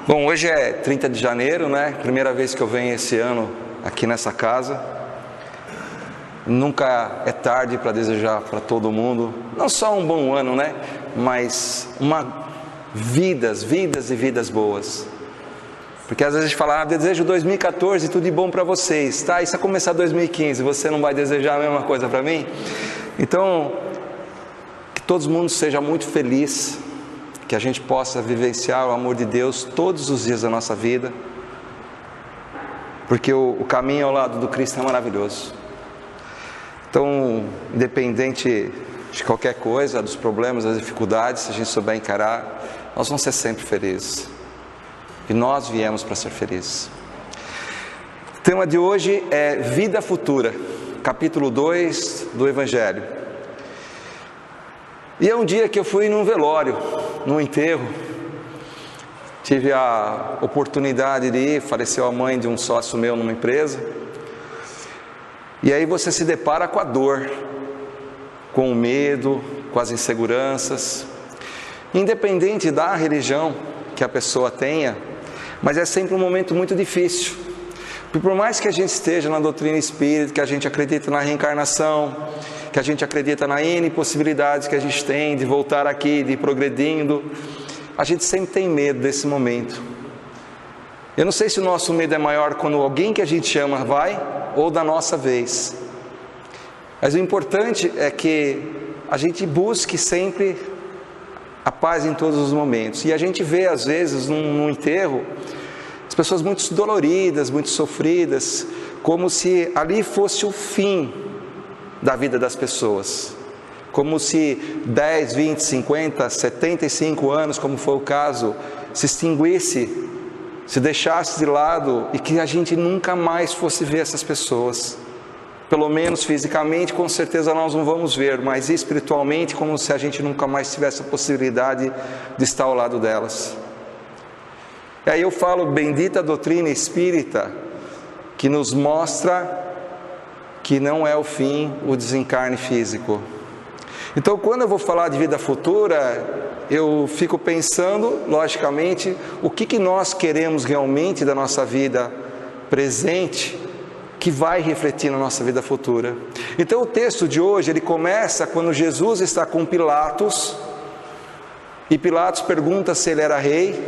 Bom, hoje é 30 de janeiro, né? Primeira vez que eu venho esse ano aqui nessa casa. Nunca é tarde para desejar para todo mundo, não só um bom ano, né? Mas vidas e vidas boas. Porque às vezes a gente fala, desejo 2014, tudo de bom para vocês, tá? E se começar 2015, você não vai desejar a mesma coisa para mim? Então, que todo mundo seja muito feliz, que a gente possa vivenciar o amor de Deus todos os dias da nossa vida, porque o caminho ao lado do Cristo é maravilhoso. Então, independente de qualquer coisa, dos problemas, das dificuldades, se a gente souber encarar, nós vamos ser sempre felizes. E nós viemos para ser felizes. O tema de hoje é Vida Futura, capítulo 2 do Evangelho. E é um dia que eu fui num velório, num enterro. Tive a oportunidade de ir, faleceu a mãe de um sócio meu numa empresa. E aí você se depara com a dor, com o medo, com as inseguranças. Independente da religião que a pessoa tenha, mas é sempre um momento muito difícil. Porque por mais que a gente esteja na doutrina espírita, que a gente acredita na reencarnação, que a gente acredita na N possibilidades que a gente tem de voltar aqui, de ir progredindo, a gente sempre tem medo desse momento. Eu não sei se o nosso medo é maior quando alguém que a gente ama vai, ou da nossa vez. Mas o importante é que a gente busque sempre a paz em todos os momentos. E a gente vê às vezes num enterro, as pessoas muito doloridas, muito sofridas, como se ali fosse o fim da vida das pessoas. Como se 10, 20, 50, 75 anos, como foi o caso, se extinguisse, se deixasse de lado e que a gente nunca mais fosse ver essas pessoas. Pelo menos fisicamente, com certeza nós não vamos ver, mas espiritualmente, como se a gente nunca mais tivesse a possibilidade de estar ao lado delas. E aí eu falo, bendita doutrina espírita, que nos mostra que não é o fim o desencarne físico. Então, quando eu vou falar de vida futura, eu fico pensando, logicamente, o que nós queremos realmente da nossa vida presente, que vai refletir na nossa vida futura. Então, o texto de hoje, ele começa quando Jesus está com Pilatos, e Pilatos pergunta se ele era rei,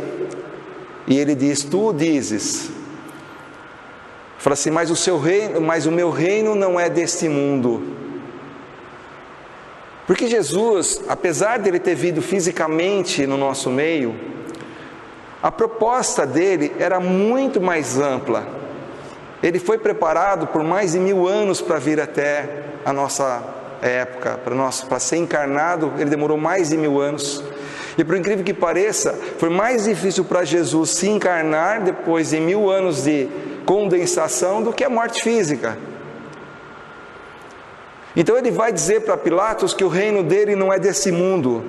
e ele diz, tu dizes. Fala assim, mas o meu reino não é deste mundo. Porque Jesus, apesar de ele ter vindo fisicamente no nosso meio, a proposta dele era muito mais ampla. Ele foi preparado por mais de 1000 anos para vir até a nossa época, para ser encarnado, ele demorou mais de 1000 anos. E por incrível que pareça, foi mais difícil para Jesus se encarnar depois de 1000 anos de condensação do que a morte física. Então ele vai dizer para Pilatos que o reino dele não é desse mundo,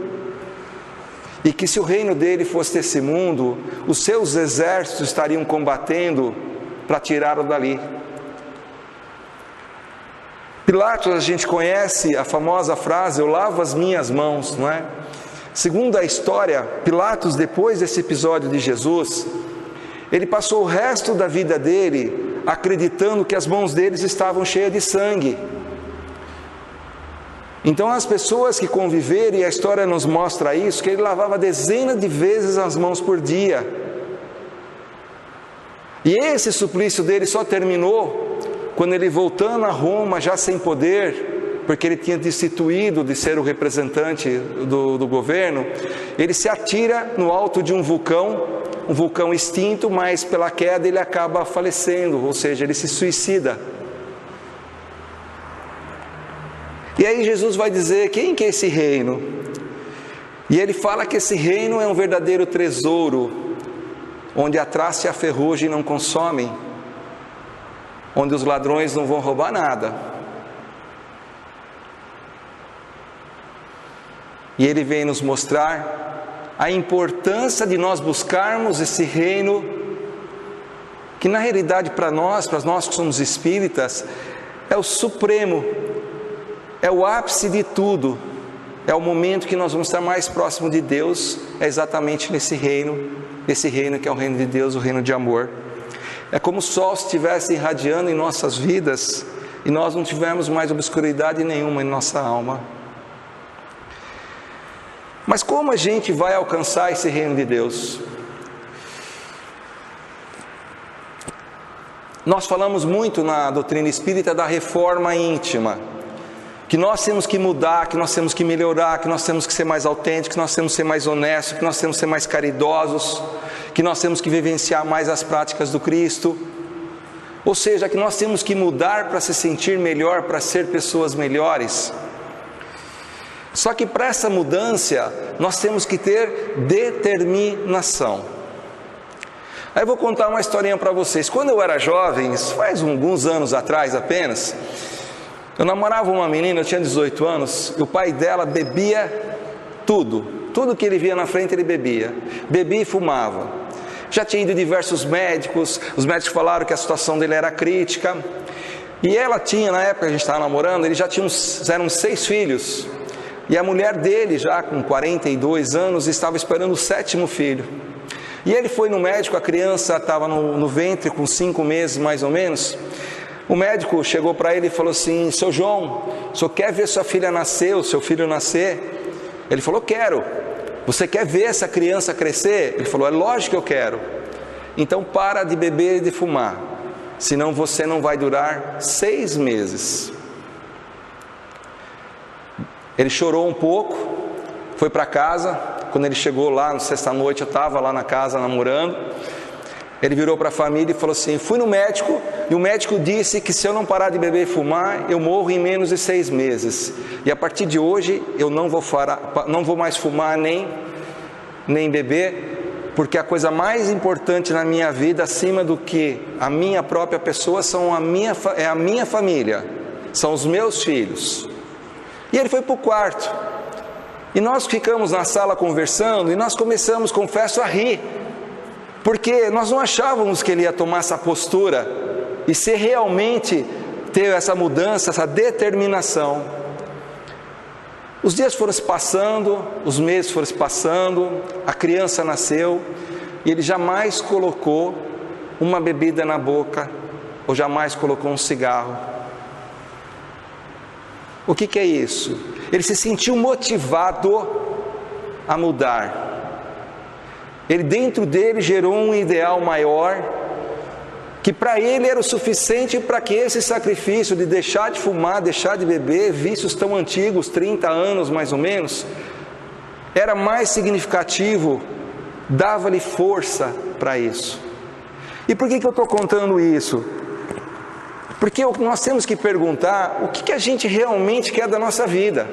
e que se o reino dele fosse desse mundo, os seus exércitos estariam combatendo para tirá-lo dali. Pilatos, a gente conhece a famosa frase, eu lavo as minhas mãos, não é? Segundo a história, Pilatos, depois desse episódio de Jesus, ele passou o resto da vida dele acreditando que as mãos deles estavam cheias de sangue. Então as pessoas que conviveram, e a história nos mostra isso, que ele lavava dezenas de vezes as mãos por dia. E esse suplício dele só terminou quando ele, voltando a Roma, já sem poder, porque ele tinha destituído de ser o representante do governo, ele se atira no alto de um vulcão extinto, mas pela queda ele acaba falecendo, ou seja, ele se suicida. E aí Jesus vai dizer, quem que é esse reino? E ele fala que esse reino é um verdadeiro tesouro, onde a traça e a ferrugem não consomem, onde os ladrões não vão roubar nada. E ele vem nos mostrar a importância de nós buscarmos esse reino, que na realidade para nós que somos espíritas, é o supremo, é o ápice de tudo. é o momento que nós vamos estar mais próximo de Deus, é exatamente nesse reino que é o reino de Deus, o reino de amor. É como se o sol estivesse irradiando em nossas vidas e nós não tivermos mais obscuridade nenhuma em nossa alma. Mas como a gente vai alcançar esse reino de Deus? Nós falamos muito na doutrina espírita da reforma íntima, que nós temos que mudar, que nós temos que melhorar, que nós temos que ser mais autênticos, que nós temos que ser mais honestos, que nós temos que ser mais caridosos, que nós temos que vivenciar mais as práticas do Cristo, ou seja, que nós temos que mudar para se sentir melhor, para ser pessoas melhores. Só que para essa mudança, nós temos que ter determinação. Aí eu vou contar uma historinha para vocês. Quando eu era jovem, isso faz alguns anos atrás apenas, eu namorava uma menina, eu tinha 18 anos, e o pai dela bebia tudo que ele via na frente ele bebia e fumava. Já tinha ido diversos médicos, os médicos falaram que a situação dele era crítica, e ela tinha, na época que a gente estava namorando, eles já eram 6 filhos, e a mulher dele, já com 42 anos, estava esperando o 7º filho, e ele foi no médico, a criança estava no ventre com 5 meses mais ou menos. O médico chegou para ele e falou assim: seu João, o senhor quer ver sua filha nascer, o seu filho nascer? Ele falou: quero. Você quer ver essa criança crescer? Ele falou: é lógico que eu quero. Então para de beber e de fumar, senão você não vai durar 6 meses. Ele chorou um pouco, foi para casa. Quando ele chegou lá, na sexta-noite, eu estava lá na casa namorando. Ele virou para a família e falou assim: fui no médico, e o médico disse que se eu não parar de beber e fumar, eu morro em menos de 6 meses. E a partir de hoje, eu não vou mais fumar nem beber, porque a coisa mais importante na minha vida, acima do que a minha própria pessoa, é a minha família, são os meus filhos. E ele foi para o quarto. E nós ficamos na sala conversando, e nós começamos, confesso, a rir, porque nós não achávamos que ele ia tomar essa postura e ser realmente ter essa mudança, essa determinação. Os dias foram se passando, os meses foram se passando, a criança nasceu, e ele jamais colocou uma bebida na boca, ou jamais colocou um cigarro. O que é isso? Ele se sentiu motivado a mudar. Ele dentro dele gerou um ideal maior, que para ele era o suficiente para que esse sacrifício de deixar de fumar, deixar de beber, vícios tão antigos, 30 anos mais ou menos, era mais significativo, dava-lhe força para isso. E por que eu estou contando isso? Porque nós temos que perguntar o que a gente realmente quer da nossa vida.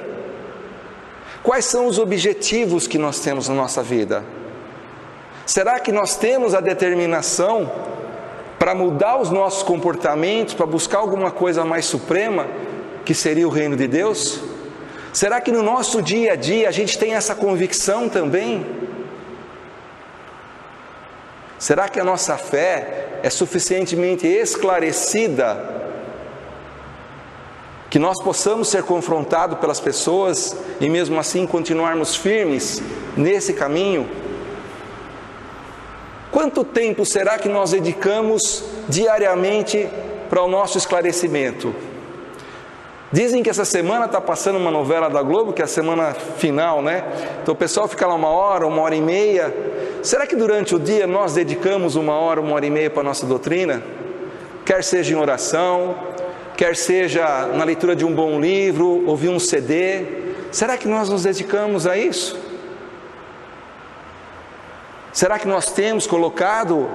Quais são os objetivos que nós temos na nossa vida? Será que nós temos a determinação para mudar os nossos comportamentos, para buscar alguma coisa mais suprema, que seria o reino de Deus? Será que no nosso dia a dia a gente tem essa convicção também? Será que a nossa fé é suficientemente esclarecida que nós possamos ser confrontados pelas pessoas e mesmo assim continuarmos firmes nesse caminho? Quanto tempo será que nós dedicamos diariamente para o nosso esclarecimento? Dizem que essa semana está passando uma novela da Globo, que é a semana final, né? Então o pessoal fica lá 1 hora, 1h30. Será que durante o dia nós dedicamos 1 hora, 1h30 para a nossa doutrina? Quer seja em oração, quer seja na leitura de um bom livro, ouvir um CD. Será que nós nos dedicamos a isso? Será que nós temos colocado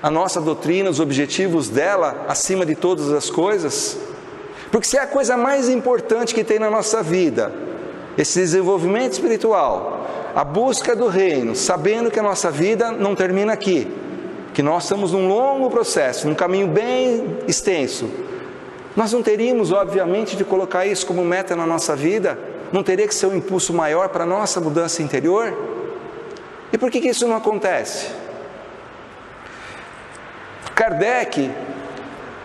a nossa doutrina, os objetivos dela, acima de todas as coisas? Porque se é a coisa mais importante que tem na nossa vida, esse desenvolvimento espiritual, a busca do reino, sabendo que a nossa vida não termina aqui, que nós estamos num longo processo, num caminho bem extenso, nós não teríamos, obviamente, de colocar isso como meta na nossa vida? Não teria que ser um impulso maior para a nossa mudança interior? E por que isso não acontece? Kardec,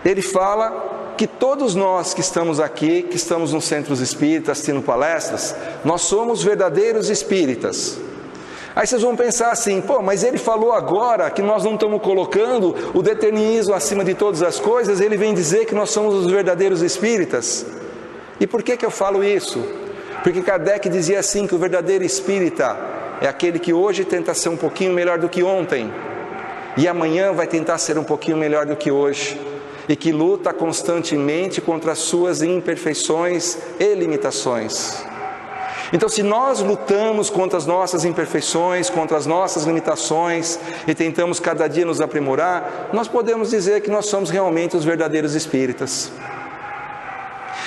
ele fala que todos nós que estamos aqui, que estamos nos centros espíritas, assistindo palestras, nós somos verdadeiros espíritas. Aí vocês vão pensar assim, pô, mas ele falou agora que nós não estamos colocando o determinismo acima de todas as coisas, ele vem dizer que nós somos os verdadeiros espíritas. E por que eu falo isso? Porque Kardec dizia assim, que o verdadeiro espírita é aquele que hoje tenta ser um pouquinho melhor do que ontem, e amanhã vai tentar ser um pouquinho melhor do que hoje, e que luta constantemente contra as suas imperfeições e limitações. Então, se nós lutamos contra as nossas imperfeições, contra as nossas limitações, e tentamos cada dia nos aprimorar, nós podemos dizer que nós somos realmente os verdadeiros espíritas.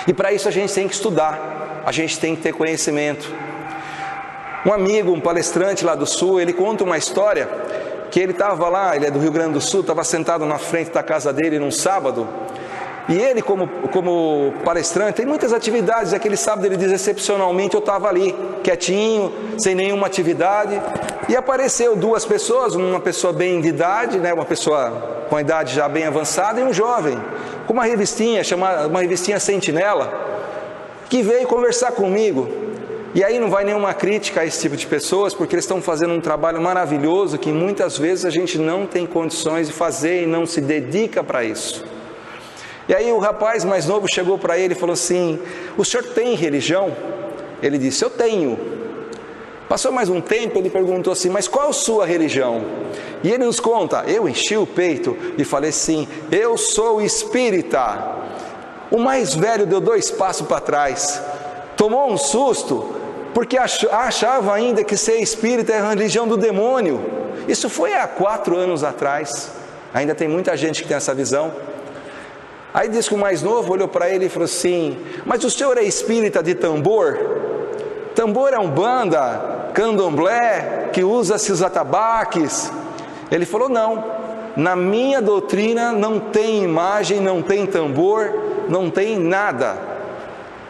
E para isso a gente tem que estudar, a gente tem que ter conhecimento. Um amigo, um palestrante lá do Sul, ele conta uma história, que ele estava lá, ele é do Rio Grande do Sul, estava sentado na frente da casa dele num sábado, e ele como palestrante, tem muitas atividades, aquele sábado ele diz, excepcionalmente eu estava ali, quietinho, sem nenhuma atividade, e apareceu duas pessoas, uma pessoa bem de idade, né, uma pessoa com a idade já bem avançada, e um jovem, com uma revistinha, chamada, uma revistinha Sentinela, que veio conversar comigo. E aí não vai nenhuma crítica a esse tipo de pessoas, porque eles estão fazendo um trabalho maravilhoso, que muitas vezes a gente não tem condições de fazer e não se dedica para isso. E aí o rapaz mais novo chegou para ele e falou assim, o senhor tem religião? Ele disse, eu tenho. Passou mais um tempo, ele perguntou assim, mas qual a sua religião? E ele nos conta, eu enchi o peito e falei assim, eu sou espírita. O mais velho deu 2 passos para trás, tomou um susto, porque achava ainda que ser espírita é a religião do demônio. Isso foi há 4 anos atrás, ainda tem muita gente que tem essa visão. Aí diz que o mais novo olhou para ele e falou assim, mas o senhor é espírita de tambor? Tambor é umbanda, candomblé, que usa esses atabaques. Ele falou, não, na minha doutrina não tem imagem, não tem tambor, não tem nada.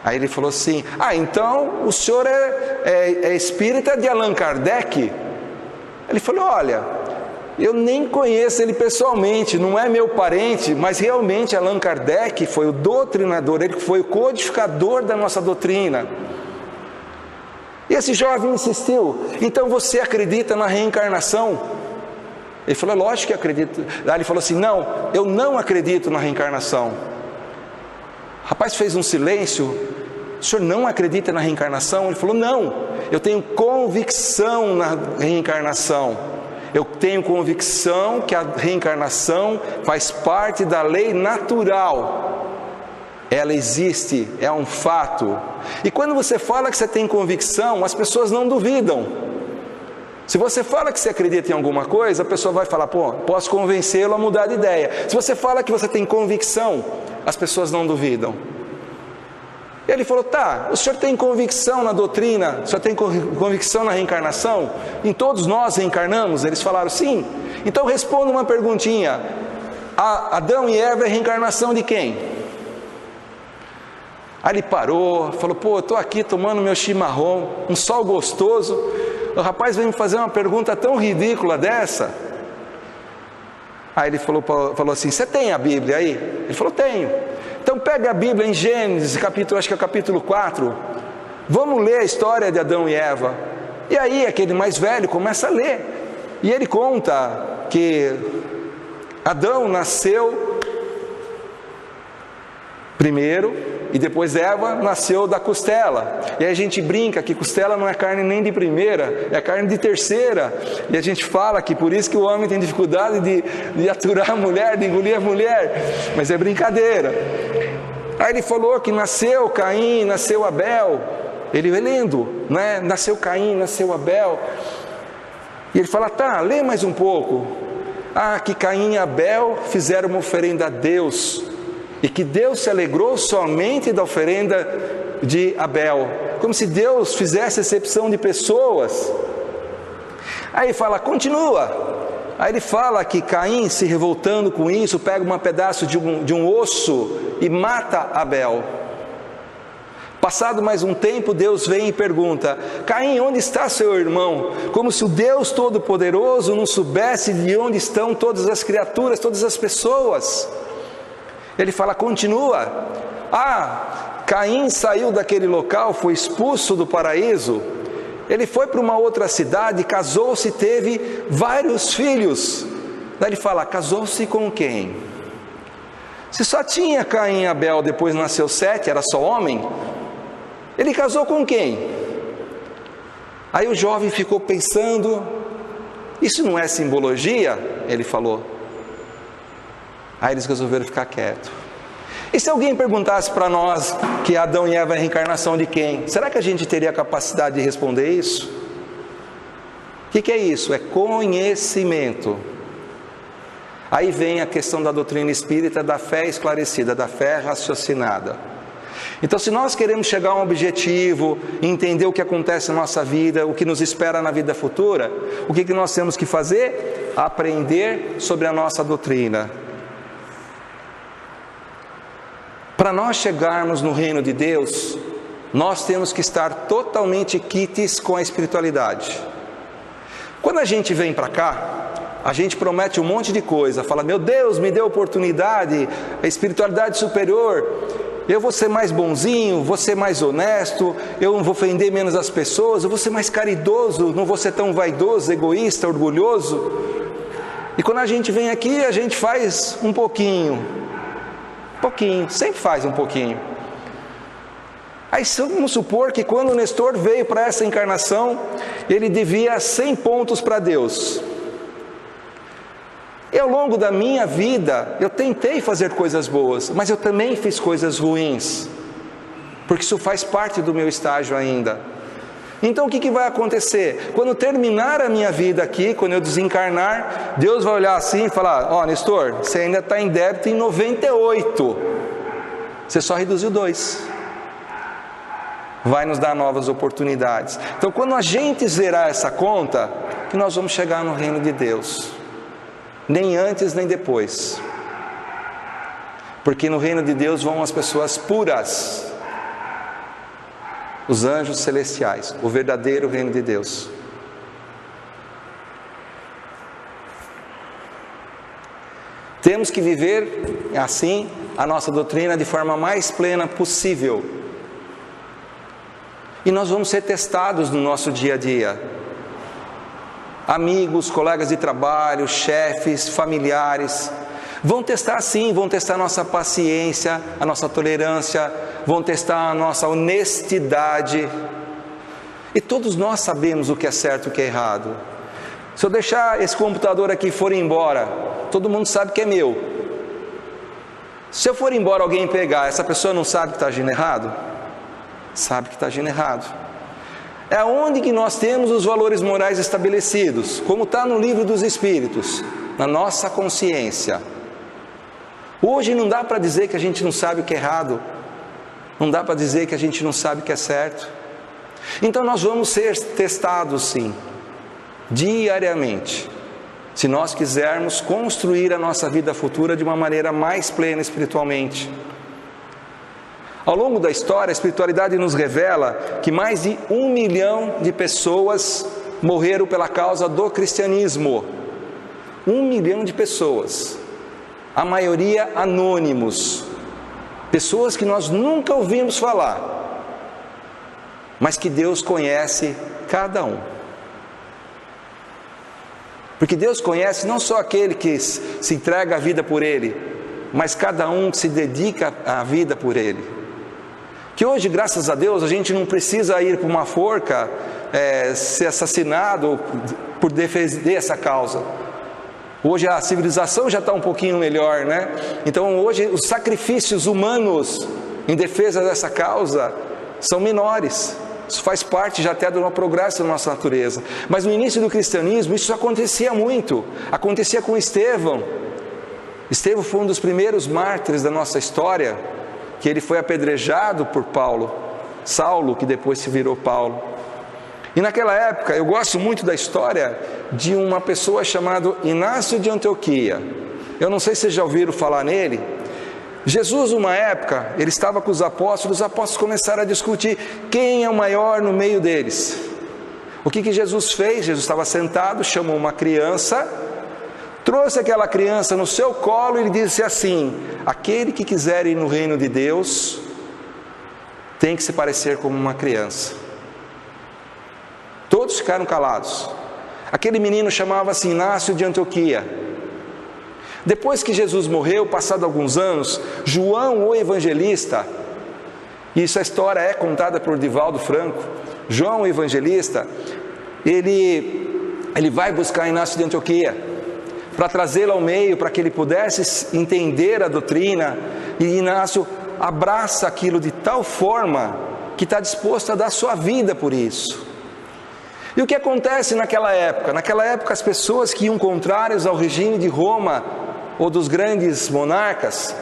Aí ele falou assim, então o senhor é espírita de Allan Kardec? Ele falou, olha, eu nem conheço ele pessoalmente, não é meu parente, mas realmente Allan Kardec foi o doutrinador, ele foi o codificador da nossa doutrina. E esse jovem insistiu, então você acredita na reencarnação? Ele falou, lógico que acredito. Aí ele falou assim, não, eu não acredito na reencarnação. O rapaz fez um silêncio, o senhor não acredita na reencarnação? Ele falou, não, eu tenho convicção na reencarnação. Eu tenho convicção que a reencarnação faz parte da lei natural. Ela existe, é um fato. E quando você fala que você tem convicção, as pessoas não duvidam. Se você fala que você acredita em alguma coisa, a pessoa vai falar, pô, posso convencê-lo a mudar de ideia. Se você fala que você tem convicção, as pessoas não duvidam. E ele falou, tá, o senhor tem convicção na doutrina, o senhor tem convicção na reencarnação? Em todos nós reencarnamos? Eles falaram, sim. Então responda uma perguntinha, Adão e Eva é reencarnação de quem? Aí ele parou, falou, pô, eu estou aqui tomando meu chimarrão, um sol gostoso, o rapaz veio me fazer uma pergunta tão ridícula dessa. Aí ele falou assim, você tem a Bíblia aí? Ele falou, tenho. Então pega a Bíblia em Gênesis, acho que é o capítulo 4, vamos ler a história de Adão e Eva. E aí aquele mais velho começa a ler, e ele conta que Adão nasceu primeiro, e depois Eva nasceu da costela. E aí a gente brinca que costela não é carne nem de primeira, é carne de terceira. E a gente fala que por isso que o homem tem dificuldade de aturar a mulher, de engolir a mulher. Mas é brincadeira. Aí ele falou que nasceu Caim, nasceu Abel. Ele vai lendo, né? Nasceu Caim, nasceu Abel. E ele fala, tá, lê mais um pouco. Que Caim e Abel fizeram uma oferenda a Deus, e que Deus se alegrou somente da oferenda de Abel, como se Deus fizesse exceção de pessoas. Aí fala, continua. Aí ele fala que Caim, se revoltando com isso, pega um pedaço de um osso e mata Abel. Passado mais um tempo, Deus vem e pergunta, Caim, onde está seu irmão? Como se o Deus Todo-Poderoso não soubesse de onde estão todas as criaturas, todas as pessoas. Ele fala, continua. Caim saiu daquele local, foi expulso do paraíso, ele foi para uma outra cidade, casou-se, teve vários filhos. Daí ele fala, casou-se com quem? Se só tinha Caim e Abel, depois nasceu Sete, era só homem, ele casou com quem? Aí o jovem ficou pensando, isso não é simbologia? Ele falou. Aí eles resolveram ficar quietos. E se alguém perguntasse para nós que Adão e Eva é a reencarnação de quem? Será que a gente teria a capacidade de responder isso? O que é isso? É conhecimento. Aí vem a questão da doutrina espírita, da fé esclarecida, da fé raciocinada. Então, se nós queremos chegar a um objetivo, entender o que acontece na nossa vida, o que nos espera na vida futura, o que nós temos que fazer? Aprender sobre a nossa doutrina. Para nós chegarmos no reino de Deus, nós temos que estar totalmente quites com a espiritualidade. Quando a gente vem para cá, a gente promete um monte de coisa, fala, meu Deus, me deu oportunidade, a espiritualidade superior, eu vou ser mais bonzinho, vou ser mais honesto, eu não vou ofender menos as pessoas, eu vou ser mais caridoso, não vou ser tão vaidoso, egoísta, orgulhoso. E quando a gente vem aqui, a gente faz um pouquinho, sempre faz um pouquinho. Aí vamos supor que quando o Nestor veio para essa encarnação, ele devia 100 pontos para Deus. E ao longo da minha vida, eu tentei fazer coisas boas, mas eu também fiz coisas ruins, porque isso faz parte do meu estágio ainda. Então o que vai acontecer? Quando terminar a minha vida aqui, quando eu desencarnar, Deus vai olhar assim e falar, Nestor, você ainda está em débito em 98, você só reduziu 2. Vai nos dar novas oportunidades. Então quando a gente zerar essa conta, que nós vamos chegar no reino de Deus. Nem antes nem depois. Porque no reino de Deus vão as pessoas puras, os anjos celestiais, o verdadeiro reino de Deus. Temos que viver assim a nossa doutrina de forma mais plena possível. E nós vamos ser testados no nosso dia a dia. Amigos, colegas de trabalho, chefes, familiares, vão testar sim, vão testar a nossa paciência, a nossa tolerância, vão testar a nossa honestidade. E todos nós sabemos o que é certo e o que é errado. Se eu deixar esse computador aqui e for embora, todo mundo sabe que é meu. Se eu for embora, alguém pegar, essa pessoa não sabe que está agindo errado? Sabe que está agindo errado. É onde que nós temos os valores morais estabelecidos, como está no livro dos Espíritos, na nossa consciência. Hoje não dá para dizer que a gente não sabe o que é errado, não dá para dizer que a gente não sabe o que é certo. Então nós vamos ser testados sim, diariamente, se nós quisermos construir a nossa vida futura de uma maneira mais plena espiritualmente. Ao longo da história, a espiritualidade nos revela que mais de 1 milhão de pessoas morreram pela causa do cristianismo. 1 milhão de pessoas, a maioria anônimos, pessoas que nós nunca ouvimos falar, mas que Deus conhece cada um. Porque Deus conhece não só aquele que se entrega a vida por Ele, mas cada um que se dedica a vida por Ele. Que hoje, graças a Deus, a gente não precisa ir para uma forca, ser assassinado por defender essa causa. Hoje a civilização já está um pouquinho melhor, né? Então hoje os sacrifícios humanos em defesa dessa causa são menores. Isso faz parte já até do progresso da nossa natureza. Mas no início do cristianismo isso acontecia muito. Acontecia com Estevão. Estevão foi um dos primeiros mártires da nossa história, que ele foi apedrejado por Saulo, que depois se virou Paulo. E naquela época, eu gosto muito da história de uma pessoa chamada Inácio de Antioquia. Eu não sei se vocês já ouviram falar nele. Jesus, uma época, ele estava com os apóstolos começaram a discutir quem é o maior no meio deles. O que Jesus fez? Jesus estava sentado, chamou uma criança, trouxe aquela criança no seu colo e lhe disse assim: aquele que quiser ir no reino de Deus tem que se parecer como uma criança. Todos ficaram calados. Aquele menino chamava-se Inácio de Antioquia. Depois que Jesus morreu, passado alguns anos, João o Evangelista, e essa história é contada por Divaldo Franco, João o Evangelista, ele vai buscar Inácio de Antioquia, para trazê-lo ao meio, para que ele pudesse entender a doutrina, e Inácio abraça aquilo de tal forma, que está disposto a dar sua vida por isso. E o que acontece naquela época? Naquela época as pessoas que iam contrários ao regime de Roma, ou dos grandes monarcas,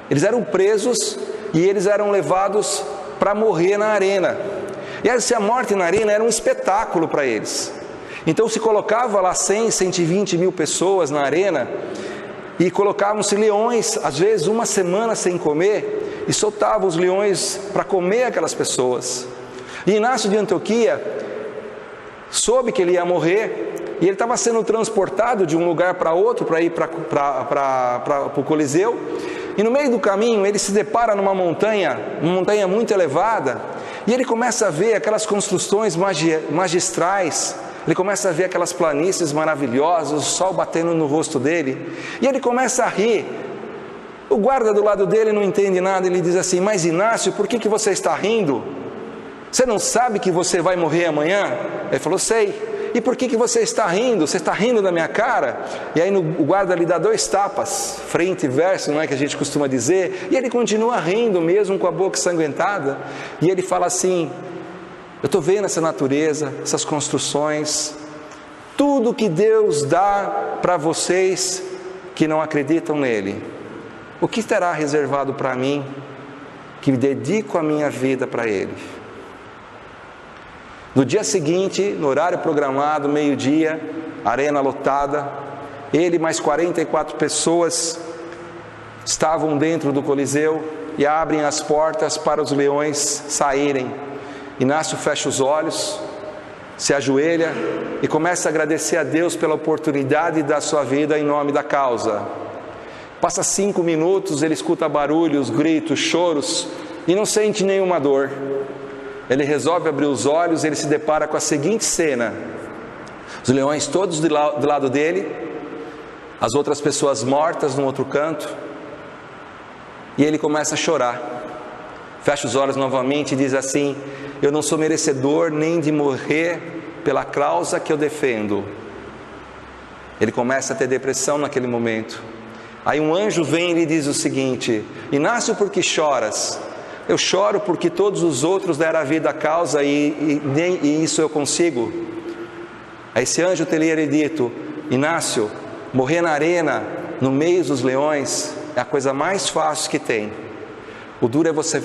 eles eram presos e eles eram levados para morrer na arena. E essa morte na arena era um espetáculo para eles. Então se colocava lá 100, 120 mil pessoas na arena, e colocavam-se leões, às vezes uma semana sem comer, e soltavam os leões para comer aquelas pessoas. E Inácio de Antioquia soube que ele ia morrer, e ele estava sendo transportado de um lugar para outro, para ir para o Coliseu, e no meio do caminho ele se depara numa montanha muito elevada, e ele começa a ver aquelas construções magistrais, ele começa a ver aquelas planícies maravilhosas, o sol batendo no rosto dele, e ele começa a rir. O guarda do lado dele não entende nada, ele diz assim: mas Inácio, por que você está rindo? Você não sabe que você vai morrer amanhã? Ele falou: sei. E por que você está rindo? Você está rindo da minha cara? E aí o guarda lhe dá 2 tapas, frente e verso, não é que a gente costuma dizer, e ele continua rindo mesmo com a boca ensanguentada, e ele fala assim: eu estou vendo essa natureza, essas construções, tudo que Deus dá para vocês que não acreditam nele, o que terá reservado para mim, que dedico a minha vida para ele? No dia seguinte, no horário programado, meio-dia, arena lotada, ele mais 44 pessoas estavam dentro do Coliseu e abrem as portas para os leões saírem. Inácio fecha os olhos, se ajoelha e começa a agradecer a Deus pela oportunidade da sua vida em nome da causa. Passa 5 minutos, ele escuta barulhos, gritos, choros e não sente nenhuma dor. Ele resolve abrir os olhos, ele se depara com a seguinte cena: os leões todos do lado dele, as outras pessoas mortas no outro canto, e ele começa a chorar, fecha os olhos novamente e diz assim: eu não sou merecedor nem de morrer pela causa que eu defendo. Ele começa a ter depressão naquele momento. Aí um anjo vem e lhe diz o seguinte: Inácio, por que choras? Eu choro porque todos os outros deram a vida à causa e isso eu consigo. Aí esse anjo teria lhe dito: Inácio, morrer na arena, no meio dos leões, é a coisa mais fácil que tem. O duro é você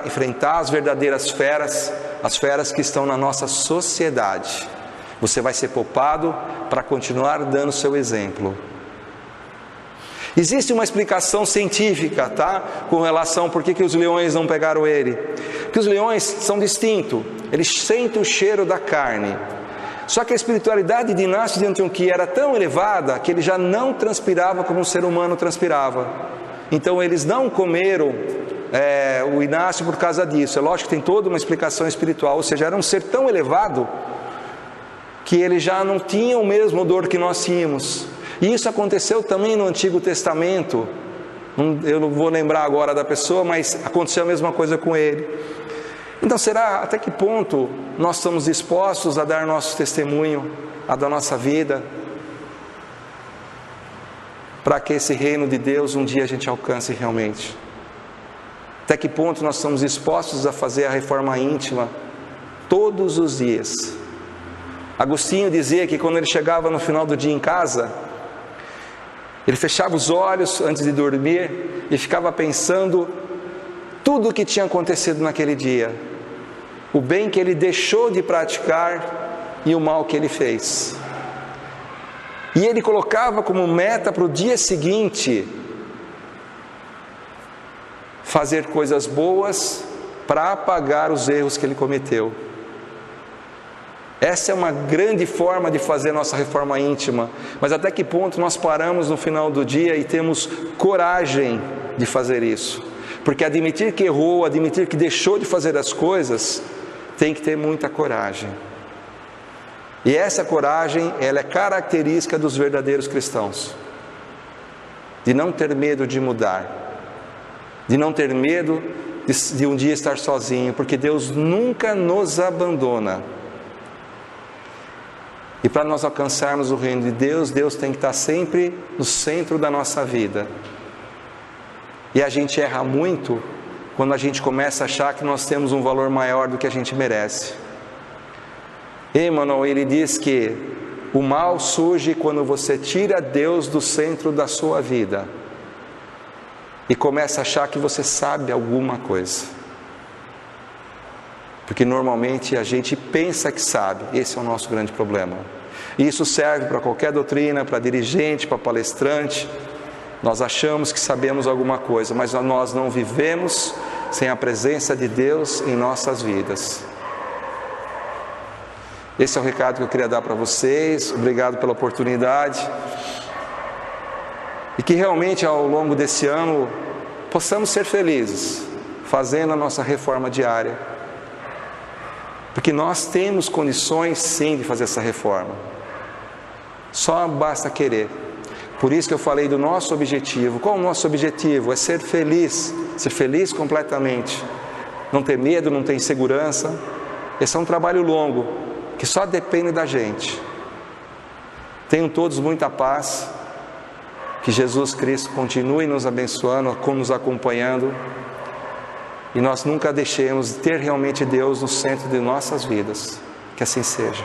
enfrentar as verdadeiras feras, as feras que estão na nossa sociedade. Você vai ser poupado para continuar dando seu exemplo. Existe uma explicação científica, tá? Com relação a por que os leões não pegaram ele. Que os leões são distintos, eles sentem o cheiro da carne. Só que a espiritualidade de Inácio de Antioquia era tão elevada que ele já não transpirava como um ser humano transpirava. Então eles não comeram o Inácio por causa disso. É lógico que tem toda uma explicação espiritual, ou seja, era um ser tão elevado que ele já não tinha o mesmo odor que nós tínhamos. E isso aconteceu também no Antigo Testamento. Eu não vou lembrar agora da pessoa, mas aconteceu a mesma coisa com ele. Então será até que ponto nós estamos dispostos a dar nosso testemunho, a dar nossa vida, para que esse reino de Deus um dia a gente alcance realmente? Até que ponto nós estamos dispostos a fazer a reforma íntima todos os dias? Agostinho dizia que quando ele chegava no final do dia em casa, ele fechava os olhos antes de dormir e ficava pensando tudo o que tinha acontecido naquele dia, o bem que ele deixou de praticar e o mal que ele fez. E ele colocava como meta para o dia seguinte fazer coisas boas para apagar os erros que ele cometeu. Essa é uma grande forma de fazer nossa reforma íntima. Mas até que ponto nós paramos no final do dia e temos coragem de fazer isso? Porque admitir que errou, admitir que deixou de fazer as coisas, tem que ter muita coragem. E essa coragem, ela é característica dos verdadeiros cristãos. De não ter medo de mudar. De não ter medo de um dia estar sozinho, porque Deus nunca nos abandona. E para nós alcançarmos o reino de Deus, Deus tem que estar sempre no centro da nossa vida. E a gente erra muito quando a gente começa a achar que nós temos um valor maior do que a gente merece. Emmanuel, ele diz que o mal surge quando você tira Deus do centro da sua vida e começa a achar que você sabe alguma coisa. Porque normalmente a gente pensa que sabe, esse é o nosso grande problema. E isso serve para qualquer doutrina, para dirigente, para palestrante. Nós achamos que sabemos alguma coisa, mas nós não vivemos sem a presença de Deus em nossas vidas. Esse é o recado que eu queria dar para vocês. Obrigado pela oportunidade. E que realmente ao longo desse ano possamos ser felizes, fazendo a nossa reforma diária. Porque nós temos condições sim de fazer essa reforma. Só basta querer. Por isso que eu falei do nosso objetivo. Qual é o nosso objetivo? É ser feliz completamente. Não ter medo, não ter insegurança. Esse é um trabalho longo, que só depende da gente. Tenham todos muita paz. Que Jesus Cristo continue nos abençoando, nos acompanhando. E nós nunca deixemos de ter realmente Deus no centro de nossas vidas. Que assim seja.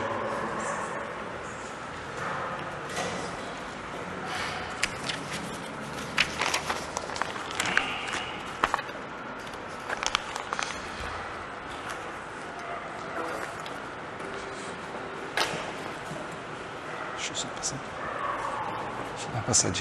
Deixa eu só passar. Deixa eu dar uma passadinha.